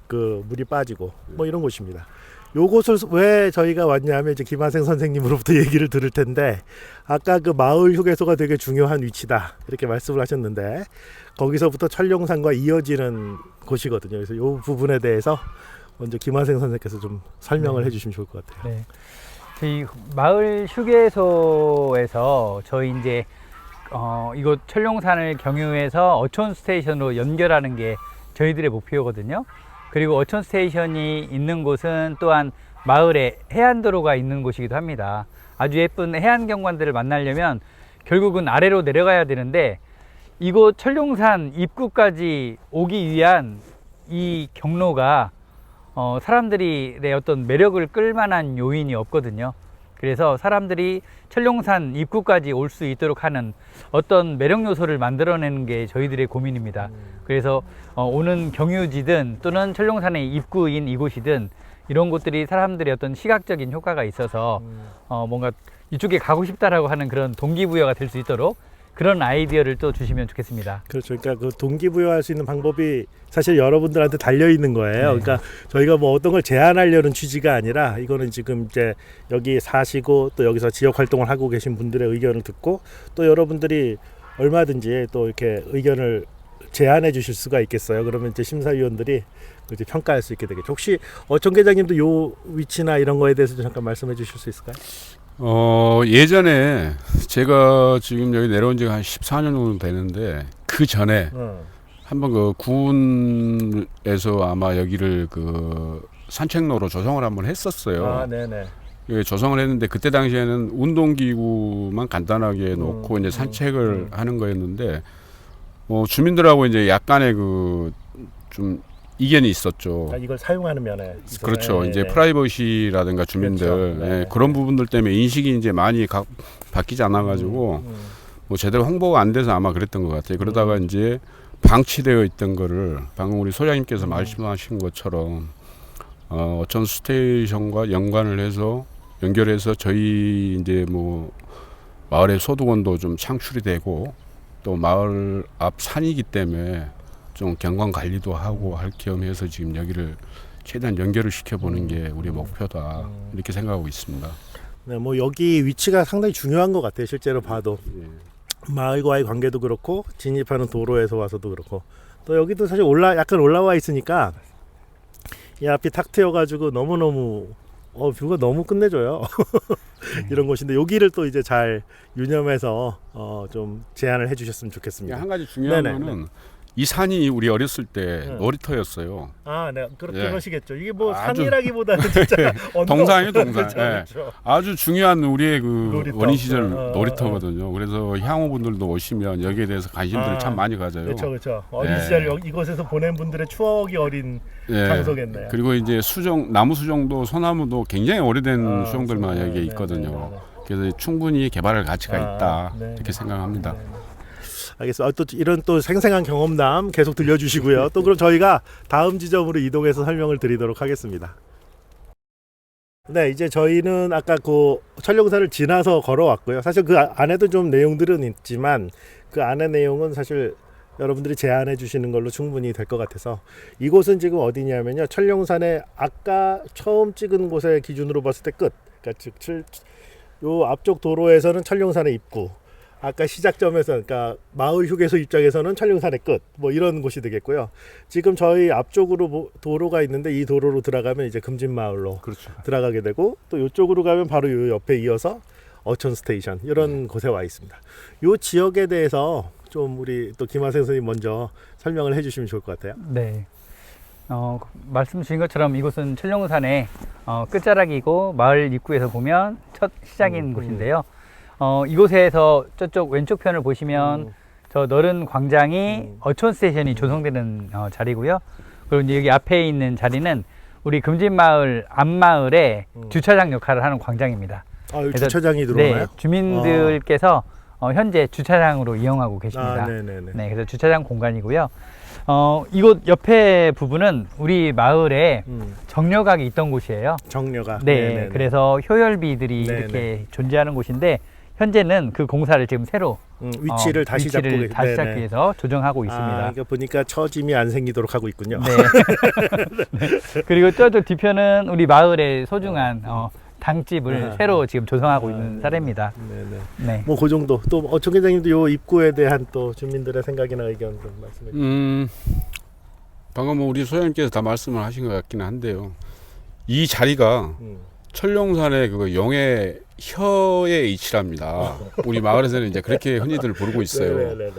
그 물이 빠지고 뭐 이런 곳입니다. 요곳을 왜 저희가 왔냐면 이제 김하생 선생님으로부터 얘기를 들을 텐데 아까 그 마을 휴게소가 되게 중요한 위치다 이렇게 말씀을 하셨는데 거기서부터 철룡산과 이어지는 곳이거든요. 그래서 요 부분에 대해서 먼저 김하생 선생님께서 좀 설명을 해주시면 좋을 것 같아요. 네. 저희 마을 휴게소에서 저희 이제 이곳 철룡산을 경유해서 어촌 스테이션으로 연결하는 게 저희들의 목표거든요. 그리고 어촌 스테이션이 있는 곳은 또한 마을에 해안도로가 있는 곳이기도 합니다. 아주 예쁜 해안 경관들을 만나려면 결국은 아래로 내려가야 되는데 이곳 철룡산 입구까지 오기 위한 이 경로가 사람들의 어떤 매력을 끌만한 요인이 없거든요. 그래서 사람들이 철룡산 입구까지 올 수 있도록 하는 어떤 매력 요소를 만들어내는 게 저희들의 고민입니다. 그래서 오는 경유지든 또는 철룡산의 입구인 이곳이든 이런 곳들이 사람들의 어떤 시각적인 효과가 있어서 뭔가 이쪽에 가고 싶다라고 하는 그런 동기부여가 될 수 있도록 그런 아이디어를 또 주시면 좋겠습니다. 그렇죠. 그러니까 그 동기부여할 수 있는 방법이 사실 여러분들한테 달려 있는 거예요. 네. 그러니까 저희가 뭐 어떤 걸 제안하려는 취지가 아니라 이거는 지금 이제 여기 사시고 또 여기서 지역 활동을 하고 계신 분들의 의견을 듣고 또 여러분들이 얼마든지 또 이렇게 의견을 제안해 주실 수가 있겠어요. 그러면 이제 심사위원들이 이제 평가할 수 있게 되겠죠. 혹시 어청 계장님도 요 위치나 이런 거에 대해서 좀 잠깐 말씀해 주실 수 있을까요? 예전에 제가 지금 여기 내려온 지가 한 14년 정도 되는데 그 전에 한번 그 군에서 아마 여기를 그 산책로로 조성을 한번 했었어요. 아, 네네. 예, 조성을 했는데 그때 당시에는 운동기구만 간단하게 놓고 이제 산책을 하는 거였는데 주민들하고 이제 약간의 그 좀 이견이 있었죠. 아, 이걸 사용하는 면에 있어서. 그렇죠. 네, 이제 네. 프라이버시라든가 주민들 그렇죠. 네. 예, 그런 부분들 때문에 인식이 이제 많이 바뀌지 않아가지고 뭐 제대로 홍보가 안 돼서 아마 그랬던 것 같아요. 그러다가 이제 방치되어 있던 거를 방금 우리 소장님께서 말씀하신 것처럼 어촌 스테이션과 연결해서 저희 이제 뭐 마을의 소득원도 좀 창출이 되고 또 마을 앞 산이기 때문에 좀 경관 관리도 하고 할 겸해서 지금 여기를 최대한 연결을 시켜보는 게 우리 목표다 이렇게 생각하고 있습니다. 네, 뭐 여기 위치가 상당히 중요한 것 같아요. 실제로 봐도 마을과의 관계도 그렇고 진입하는 도로에서 와서도 그렇고 또 여기도 사실 약간 올라와 있으니까 이 앞이 탁 트여가지고 너무너무 뷰가 너무 끝내줘요. 이런 곳인데 여기를 또 이제 잘 유념해서 좀 제안을 해주셨으면 좋겠습니다. 한 가지 중요한 네네. 거는 이 산이 우리 어렸을 때 놀이터였어요. 아, 네, 예. 그러시겠죠. 이게 뭐 아주- 산이라기보다는 진짜 동산이에요, 동산. 그렇죠, 예. 그렇죠. 아주 중요한 우리의 그 놀이터. 어린 시절 놀이터거든요. 그래서 향후분들도 오시면 여기에 대해서 관심들을 참 많이 가져요. 그렇죠, 그렇죠. 어린 예. 시절 이곳에서 보낸 분들의 추억이 어린 예. 장소겠네요. 그리고 이제 나무 수종도 소나무도 굉장히 오래된 수종들만 네, 여기에 네, 있거든요. 네, 네. 그래서 충분히 개발할 가치가 있다 네, 이렇게 생각합니다. 알겠습니다. 또 이런 또 생생한 경험담 계속 들려주시고요. 또 그럼 저희가 다음 지점으로 이동해서 설명을 드리도록 하겠습니다. 네, 이제 저희는 아까 그 천룡산을 지나서 걸어왔고요. 사실 그 안에도 좀 내용들은 있지만 그 안의 내용은 사실 여러분들이 제안해 주시는 걸로 충분히 될 것 같아서 이곳은 지금 어디냐면요. 천룡산의 아까 처음 찍은 곳의 기준으로 봤을 때 끝. 그러니까 즉 요 앞쪽 도로에서는 천룡산의 입구. 아까 시작점에서 그러니까 마을 휴게소 입장에서는 천룡산의 끝 뭐 이런 곳이 되겠고요. 지금 저희 앞쪽으로 도로가 있는데 이 도로로 들어가면 이제 금진마을로 그렇죠. 들어가게 되고 또 이쪽으로 가면 바로 요 옆에 이어서 어촌 스테이션 이런 곳에 와 있습니다. 요 지역에 대해서 좀 우리 또 김하생 선생님 먼저 설명을 해주시면 좋을 것 같아요. 네. 말씀 주신 것처럼 이곳은 천룡산의 끝자락이고 마을 입구에서 보면 첫 시작인 곳인데요. 이곳에서 저쪽 왼쪽 편을 보시면 저 넓은 광장이 어촌 스테이션이 조성되는 자리고요. 그리고 이제 여기 앞에 있는 자리는 우리 금진마을 앞마을의 주차장 역할을 하는 광장입니다. 여기 주차장이 들어오나요? 네, 주민들께서 현재 주차장으로 이용하고 계십니다. 네네네. 네, 그래서 주차장 공간이고요. 이곳 옆에 부분은 우리 마을에 정려각이 있던 곳이에요. 정려가. 네, 네네네. 그래서 효열비들이 네네. 이렇게 존재하는 곳인데 현재는 그 공사를 지금 새로 위치를 다시 잡고 위치를 다시 네네. 잡기 위해서 조정하고 있습니다. 그러니까 보니까 처짐이 안 생기도록 하고 있군요. 네. 네. 그리고 저쪽 뒤편은 우리 마을의 소중한 당집을 새로 지금 조성하고 있는 사례입니다. 네네. 네. 뭐 그 정도. 또 어청 계장님도 요 입구에 대한 또 주민들의 생각이나 의견 좀 말씀해 주세요. 방금 뭐 우리 소장님께서 다 말씀을 하신 것 같기는 한데요. 이 자리가 천룡산의 그 용의 혀의 이치랍니다. 우리 마을에서는 이제 그렇게 흔히들 부르고 있어요. 네네네.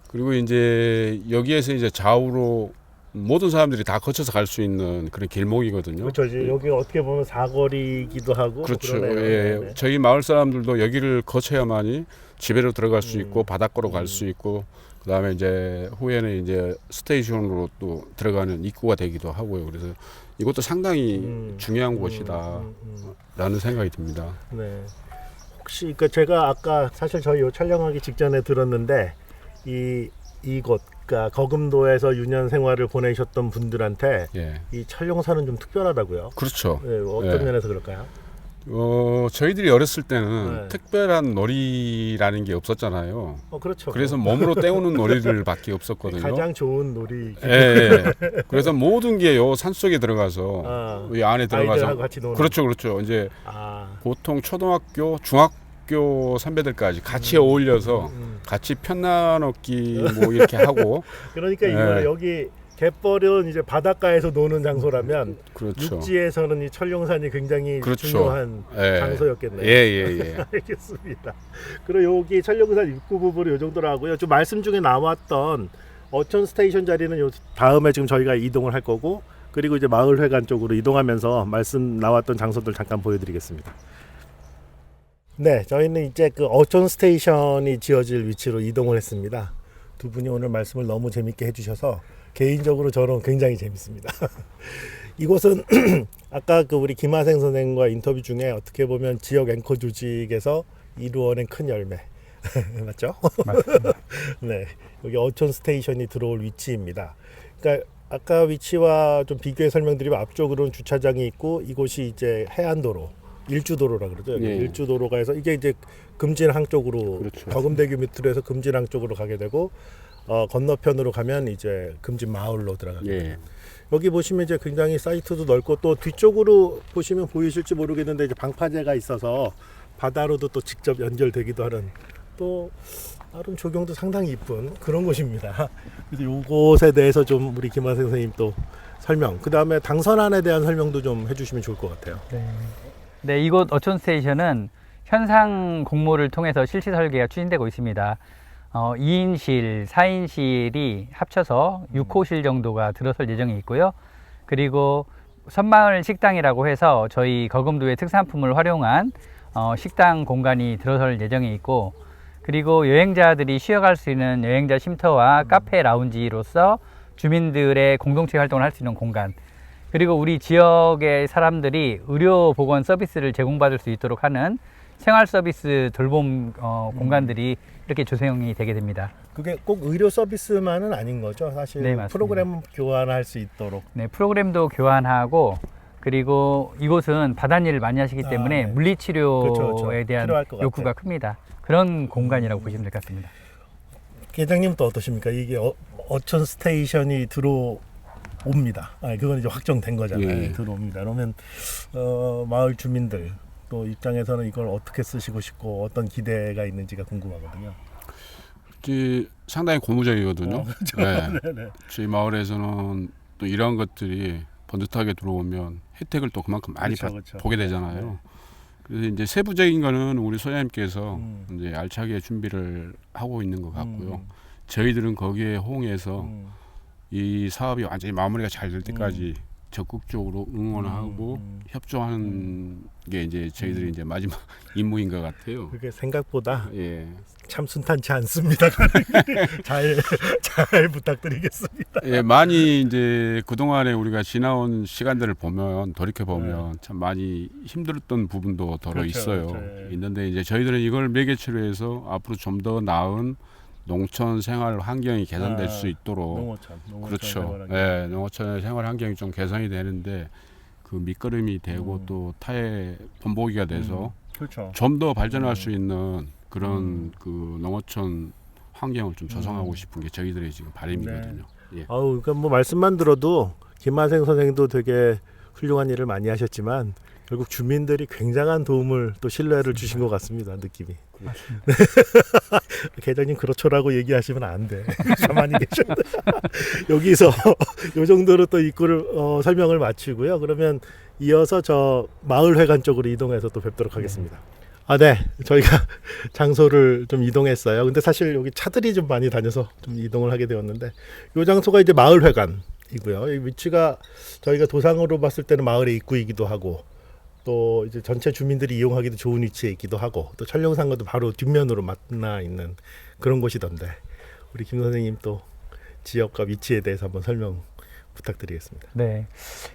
그리고 이제 여기에서 이제 좌우로 모든 사람들이 다 거쳐서 갈 수 있는 그런 길목이거든요. 그렇죠. 이제 여기 어떻게 보면 사거리이기도 하고. 그렇죠. 그러네요. 예. 네네. 저희 마을 사람들도 여기를 거쳐야만이 집에로 들어갈 수 있고 바닷가로 갈 수 있고 그다음에 이제 후에는 이제 스테이션으로 또 들어가는 입구가 되기도 하고요. 그래서 이것도 상당히 중요한 곳이다라는 생각이 듭니다. 네. 혹시 그러니까 제가 아까 사실 저희 요 촬영하기 직전에 들었는데 이곳 그러니까 거금도에서 유년 생활을 보내셨던 분들한테 예. 이 천룡사는 좀 특별하다고요. 그렇죠. 네, 어떤 예. 면에서 그럴까요? 저희들이 어렸을 때는 네. 특별한 놀이라는 게 없었잖아요. 그렇죠. 그래서 몸으로 때우는 놀이들밖에 없었거든요. 가장 좋은 놀이. 예, 예. 그래서 모든 게 요 산속에 들어가서 이 안에 아이들하고 들어가서 같이 노는. 그렇죠, 그렇죠. 이제 아, 보통 초등학교, 중학교 선배들까지 같이 어울려서 같이 편나넘기 뭐 이렇게 하고 그러니까 예. 이거는 여기 갯벌은 이제 바닷가에서 노는 장소라면 그렇죠. 육지에서는 이 천룡산이 굉장히 그렇죠. 중요한 예. 장소였겠네요. 예, 예, 예. 알겠습니다. 그리고 여기 천룡산 입구 부분이 이 정도로 하고요. 좀 말씀 중에 나왔던 어촌 스테이션 자리는 요 다음에 지금 저희가 이동을 할 거고, 그리고 이제 마을회관 쪽으로 이동하면서 말씀 나왔던 장소들 잠깐 보여드리겠습니다. 네, 저희는 이제 그 어촌 스테이션이 지어질 위치로 이동을 했습니다. 두 분이 오늘 말씀을 너무 재밌게 해주셔서 개인적으로 저는 굉장히 재밌습니다. 이곳은 아까 그 우리 김하생 선생과 인터뷰 중에 어떻게 보면 지역 앵커 조직에서 이루어낸 큰 열매 맞죠? 맞습니다. 네, 여기 어촌 스테이션이 들어올 위치입니다. 그러니까 아까 위치와 좀 비교해 설명드리면 앞쪽으로는 주차장이 있고 이곳이 이제 해안도로, 일주도로라 그러죠. 예. 일주도로가 해서 이게 이제 금진항 쪽으로 그렇죠. 거금대교 밑으로 해서 금진항 쪽으로 가게 되고 건너편으로 가면 이제 금진 마을로 들어가게 예. 됩니다. 여기 보시면 이제 굉장히 사이트도 넓고 또 뒤쪽으로 보시면 보이실지 모르겠는데 이제 방파제가 있어서 바다로도 또 직접 연결되기도 하는 또 나름 조경도 상당히 이쁜 그런 곳입니다. 그래서 요곳에 대해서 좀 우리 김하생 선생님 또 설명, 그 다음에 당선안에 대한 설명도 좀 해주시면 좋을 것 같아요. 네, 이곳 어촌 스테이션은 현상 공모를 통해서 실시 설계가 추진되고 있습니다. 2인실, 4인실이 합쳐서 6호실 정도가 들어설 예정이 있고요. 그리고 선마을 식당이라고 해서 저희 거금도의 특산품을 활용한 식당 공간이 들어설 예정이 있고, 그리고 여행자들이 쉬어갈 수 있는 여행자 쉼터와 카페 라운지로서 주민들의 공동체 활동을 할 수 있는 공간, 그리고 우리 지역의 사람들이 의료 보건 서비스를 제공받을 수 있도록 하는 생활 서비스 돌봄 공간들이 이렇게 조성이 되게 됩니다. 그게 꼭 의료 서비스만은 아닌 거죠, 사실. 네, 맞습니다. 프로그램 교환할 수 있도록. 네, 프로그램도 교환하고, 그리고 이곳은 바다일을 많이 하시기 때문에 네. 물리치료에 그렇죠. 대한 필요할 것 욕구가 큽니다. 그런 공간이라고 보시면 될 것 같습니다. 계장님은 또 어떠십니까? 이게 어촌 스테이션이 들어옵니다. 그건 이제 확정된 거잖아요. 예. 들어옵니다. 그러면 마을 주민들 또 입장에서는 이걸 어떻게 쓰시고 싶고 어떤 기대가 있는지가 궁금하거든요. 상당히 고무적이거든요. 그렇죠. 네. 네네. 저희 마을에서는 또 이런 것들이 번듯하게 들어오면 혜택을 또 그만큼 많이 그렇죠. 보게 되잖아요. 네. 그래서 이제 세부적인 거는 우리 소장님께서 이제 알차게 준비를 하고 있는 것 같고요. 저희들은 거기에 호응해서 이 사업이 완전히 마무리가 잘 될 때까지 적극적으로 응원하고 협조하는 게 이제 저희들이 이제 마지막 임무인 것 같아요. 그게 생각보다 예. 참 순탄치 않습니다. 잘 부탁드리겠습니다. 예, 많이 이제 그동안에 우리가 지나온 시간들을 보면 돌이켜 보면 참 많이 힘들었던 부분도 덜어 그렇죠, 있어요. 그렇죠. 있는데 이제 저희들은 이걸 매개체로 해서 앞으로 좀 더 나은 농촌 생활 환경이 개선될 수 있도록 농어촌 그렇죠. 생활하기. 예, 농어촌의 생활 환경이 좀 개선이 되는데 그 밑거름이 되고 또 타의 본보기가 돼서 그렇죠. 좀 더 발전할 수 있는 그런 그 농어촌 환경을 좀 조성하고 싶은 게 저희들의 지금 바람이거든요. 예. 그러니까 뭐 말씀만 들어도 김하생 선생도 되게 훌륭한 일을 많이 하셨지만 결국 주민들이 굉장한 도움을 또 신뢰를 주신 것 같습니다. 느낌이. 계장님 그렇죠라고 얘기하시면 안 돼. 가만히 계셔. 여기서 요 정도로 또 입구를 설명을 마치고요. 그러면 이어서 저 마을회관 쪽으로 이동해서 또 뵙도록 하겠습니다. 네. 저희가 장소를 좀 이동했어요. 근데 사실 여기 차들이 좀 많이 다녀서 좀 이동을 하게 되었는데 이 장소가 이제 마을회관이고요. 이 위치가 저희가 도상으로 봤을 때는 마을의 입구이기도 하고 또 이제 전체 주민들이 이용하기도 좋은 위치에 있기도 하고 또 천룡산과도 바로 뒷면으로 만나 있는 그런 곳이던데 우리 김 선생님 또 지역과 위치에 대해서 한번 설명 부탁드리겠습니다. 네,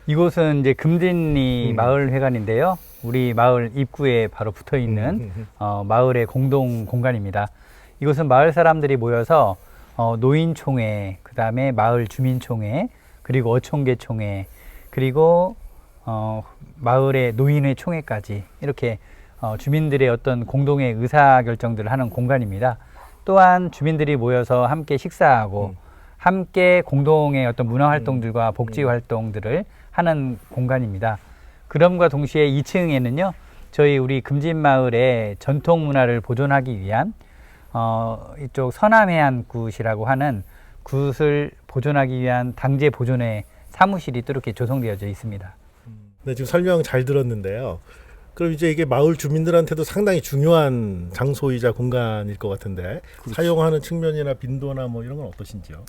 이곳은 이제 금진리 마을회관인데요. 우리 마을 입구에 바로 붙어 있는 마을의 공동 공간입니다. 이곳은 마을 사람들이 모여서 노인총회, 그다음에 마을 주민총회, 그리고 어촌계총회, 그리고 마을의 노인회 총회까지 이렇게 주민들의 어떤 공동의 의사결정들을 하는 공간입니다. 또한 주민들이 모여서 함께 식사하고 함께 공동의 어떤 문화활동들과 복지활동들을 하는 공간입니다. 그럼과 동시에 2층에는요, 저희 우리 금진마을의 전통문화를 보존하기 위한 이쪽 서남해안굿이라고 하는 굿을 보존하기 위한 당제 보존회 사무실이 또 이렇게 조성되어져 있습니다. 네, 지금 설명 잘 들었는데요. 그럼 이제 이게 마을 주민들한테도 상당히 중요한 장소이자 공간일 것 같은데 그렇지. 사용하는 측면이나 빈도나 뭐 이런 건 어떠신지요?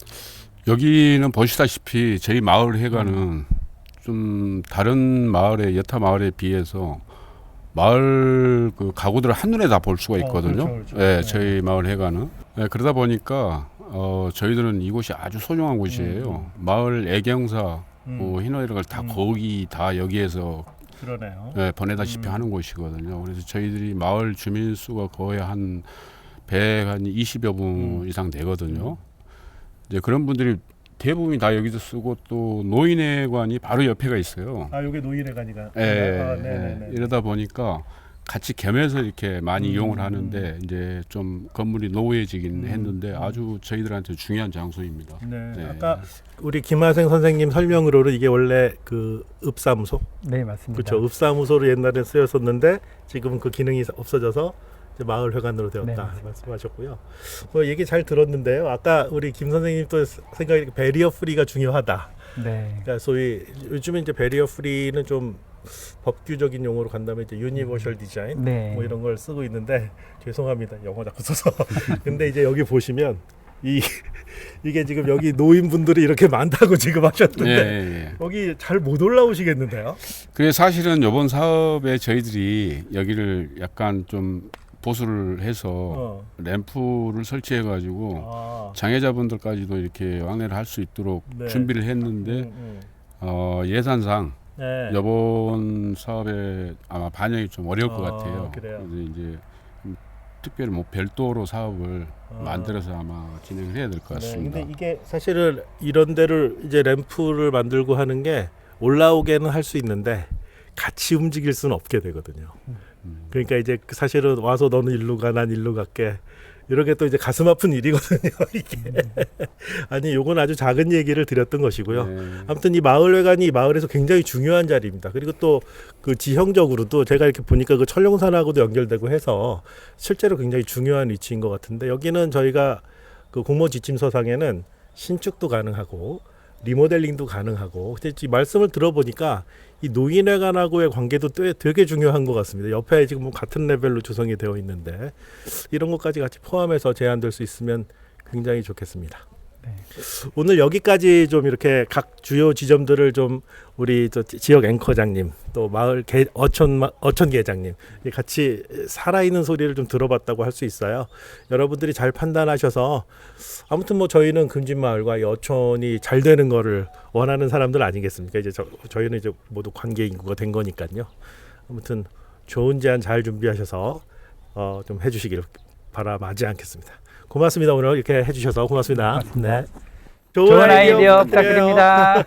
여기는 보시다시피 저희 마을 회관은 좀 다른 마을의 여타 마을에 비해서 마을 그 가구들을 한눈에 다 볼 수가 있거든요. 그렇죠. 네, 저희 마을 회관은. 네, 그러다 보니까 저희들은 이곳이 아주 소중한 곳이에요. 마을 애경사, 희노애락을 다 거기 다 여기에서 그러네요. 네, 보내다시피 하는 곳이거든요. 그래서 저희들이 마을 주민 수가 거의 한 120여 분 이상 되거든요. 이제 그런 분들이 대부분이 다 여기서 쓰고 또 노인회관이 바로 옆에가 있어요. 아, 여기 노인회관이가. 네. 이러다 보니까 같이 겸해서 이렇게 많이 이용을 하는데 이제 좀 건물이 노후해지긴 했는데 아주 저희들한테 중요한 장소입니다. 네. 아까 우리 김하생 선생님 설명으로는 이게 원래 그 읍사무소? 네, 맞습니다. 그렇죠. 읍사무소로 옛날에 쓰였었는데 지금은 그 기능이 없어져서 이제 마을 회관으로 되었다. 네, 말씀하셨고요. 얘기 잘 들었는데요. 아까 우리 김 선생님 또 생각이 베리어 프리가 중요하다. 네. 그러니까 소위 요즘에 이제 베리어 프리는 좀 법규적인 용어로 간다면 이제 유니버셜 디자인 네. 뭐 이런 걸 쓰고 있는데 죄송합니다. 영어 자꾸 써서. 근데 이제 여기 보시면 이게 지금 여기 노인분들이 이렇게 많다고 지금 하셨는데 여기 잘 못 올라오시겠는데요? 그래 사실은 이번 사업에 저희들이 여기를 약간 좀 보수를 해서 램프를 설치해 가지고 장애자분들까지도 이렇게 왕래를 할 수 있도록 준비를 했는데 예산상 이번 사업에 아마 반영이 좀 어려울 것 같아요. 그래요? 그래서 이제 특별히 뭐 별도로 사업을 만들어서 아마 진행을 해야 될 것 같습니다. 근데 이게 사실은 이런 데를 이제 램프를 만들고 하는 게 올라오게는 할 수 있는데 같이 움직일 수는 없게 되거든요. 그러니까 이제 사실은 와서 너는 일로 가, 난 일로 갈게. 이런 게 또 이제 가슴 아픈 일이거든요. 이게. 아니, 요건 아주 작은 얘기를 드렸던 것이고요. 아무튼 이 마을회관이 이 마을에서 굉장히 중요한 자리입니다. 그리고 또 그 지형적으로도 제가 이렇게 보니까 그 철룡산하고도 연결되고 해서 실제로 굉장히 중요한 위치인 것 같은데 여기는 저희가 그 공모 지침서상에는 신축도 가능하고 리모델링도 가능하고 근데 이 말씀을 들어보니까 이 노인회관하고의 관계도 되게 중요한 것 같습니다. 옆에 지금 뭐 같은 레벨로 조성이 되어 있는데 이런 것까지 같이 포함해서 제안될 수 있으면 굉장히 좋겠습니다. 네. 오늘 여기까지 좀 이렇게 각 주요 지점들을 좀 우리 저 지역 앵커장님 또 마을 어촌 계장님 같이 살아있는 소리를 좀 들어봤다고 할 수 있어요. 여러분들이 잘 판단하셔서 아무튼 뭐 저희는 금진마을과 이 어촌이 잘 되는 거를 원하는 사람들 아니겠습니까? 이제 저희는 이제 모두 관계 인구가 된 거니까요. 아무튼 좋은 제안 잘 준비하셔서 좀 해주시길 바라마지 않겠습니다. 고맙습니다. 오늘 이렇게 해주셔서 고맙습니다. 네. 좋은 아이디어 부탁드립니다.